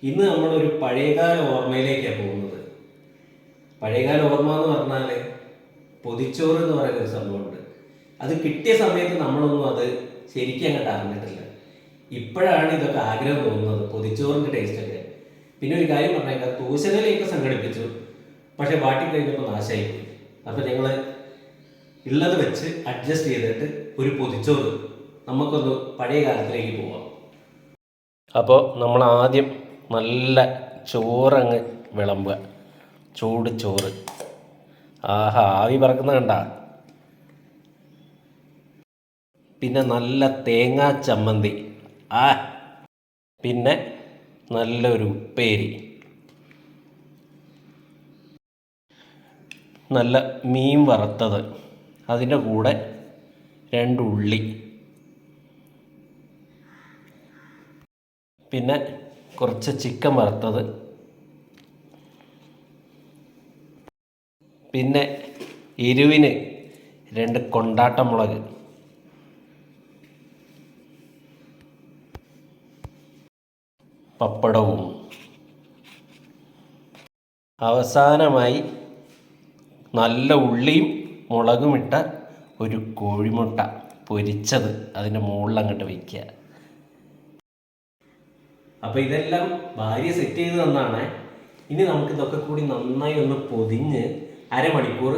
ഇന്ന് നമ്മളൊരു പഴയകാല ഓർമ്മയിലേക്കാണ് പോകുന്നത്. പഴയകാല ഓർമ്മ എന്ന് പറഞ്ഞാൽ പൊതിച്ചോറ് എന്ന് പറയുന്നൊരു സംഭവമുണ്ട്. അത് കിട്ടിയ സമയത്ത് നമ്മളൊന്നും അത് ശരിക്കും അങ്ങോട്ട് അറിഞ്ഞിട്ടില്ല. ഇപ്പോഴാണ് ഇതൊക്കെ ആഗ്രഹം തോന്നുന്നത്, പൊതിച്ചോറിൻ്റെ ടേസ്റ്റൊക്കെ. പിന്നെ ഒരു കാര്യം പറഞ്ഞേക്കാം, തൂശനിലേക്ക് സംഘടിപ്പിച്ചു, പക്ഷെ വാട്ടി കഴിഞ്ഞപ്പോൾ നാശമായിപ്പോയി. അപ്പോൾ ഞങ്ങൾ ഉള്ളത് വെച്ച് അഡ്ജസ്റ്റ് ചെയ്തിട്ട് ഒരു പൊതിച്ചോറ് നമുക്കൊന്ന് പഴയ കാലത്തിലേക്ക് പോവാം. അപ്പോൾ നമ്മൾ ആദ്യം നല്ല ചോറങ്ങ് വിളമ്പുക. ചൂട് ചോറ്, ആഹാ, ആവി പറക്കുന്ന കണ്ട. പിന്നെ നല്ല തേങ്ങാ ചമ്മന്തി, ആ, പിന്നെ നല്ലൊരു ഉപ്പേരി, നല്ല മീൻ വറുത്തത്, അതിൻ്റെ കൂടെ 2 ഉള്ളി, പിന്നെ കുറച്ച് ചിക്കൻ വറുത്തത്, പിന്നെ എരിവിന് 2 കൊണ്ടാട്ടമുളക്, പപ്പടവും, അവസാനമായി നല്ല ഉള്ളിയും മുളകും ഇട്ട ഒരു കോഴിമുട്ട പൊരിച്ചത് അതിൻ്റെ മുകളിൽ അങ്ങോട്ട് വയ്ക്കുക. അപ്പോൾ ഇതെല്ലാം ഭാര്യ സെറ്റ് ചെയ്ത് തന്നാണ്. ഇനി നമുക്കിതൊക്കെ കൂടി നന്നായി ഒന്ന് പൊതിഞ്ഞ് അരമണിക്കൂർ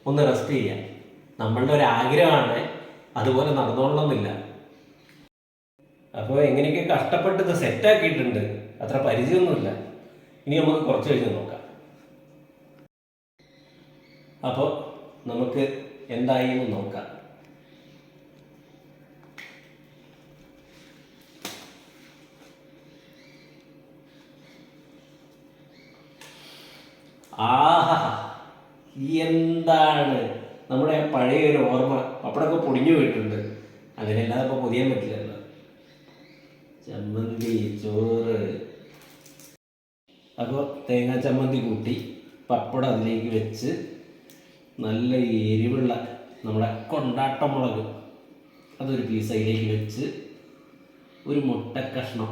ഒന്ന് റെസ്റ്റ് ചെയ്യാം. നമ്മളുടെ ഒരു ആഗ്രഹമാണ്, അതുപോലെ നടന്നോളണമെന്നില്ല. അപ്പോൾ എങ്ങനെയൊക്കെ കഷ്ടപ്പെട്ട് ഇത് സെറ്റാക്കിയിട്ടുണ്ട്, അത്ര പരിചയമൊന്നുമില്ല. ഇനി നമുക്ക് കുറച്ച് കഴിഞ്ഞ് നോക്കാം. അപ്പോൾ നമുക്ക് എന്തായി എന്ന് നോക്കാം. ആഹാ, എന്താണ് നമ്മുടെ പഴയ ഒരു ഓർമ്മ. പപ്പടമൊക്കെ പൊടിഞ്ഞു പോയിട്ടുണ്ട്, അങ്ങനെയല്ലാതെ ഇപ്പോൾ പൊതിയാൻ പറ്റില്ലല്ലോ. ചമ്മന്തി, ചോറ്. അപ്പോൾ തേങ്ങാ ചമ്മന്തി കൂട്ടി പപ്പടം അതിലേക്ക് വെച്ച് നല്ല എരിവുള്ള നമ്മുടെ കൊണ്ടാട്ടമുളക് അതൊരു പീസ് അതിലേക്ക് വെച്ച് ഒരു മുട്ടക്കഷ്ണം,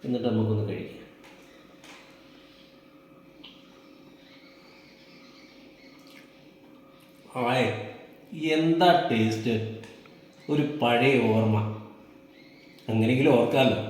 എന്നിട്ട് നമുക്കൊന്ന് കഴിക്കാം. ആയ്, എന്താ ടേസ്റ്റ്! ഒരു പഴയ ഓർമ്മ, അങ്ങനെയെങ്കിലും ഓർക്കാമല്ലോ.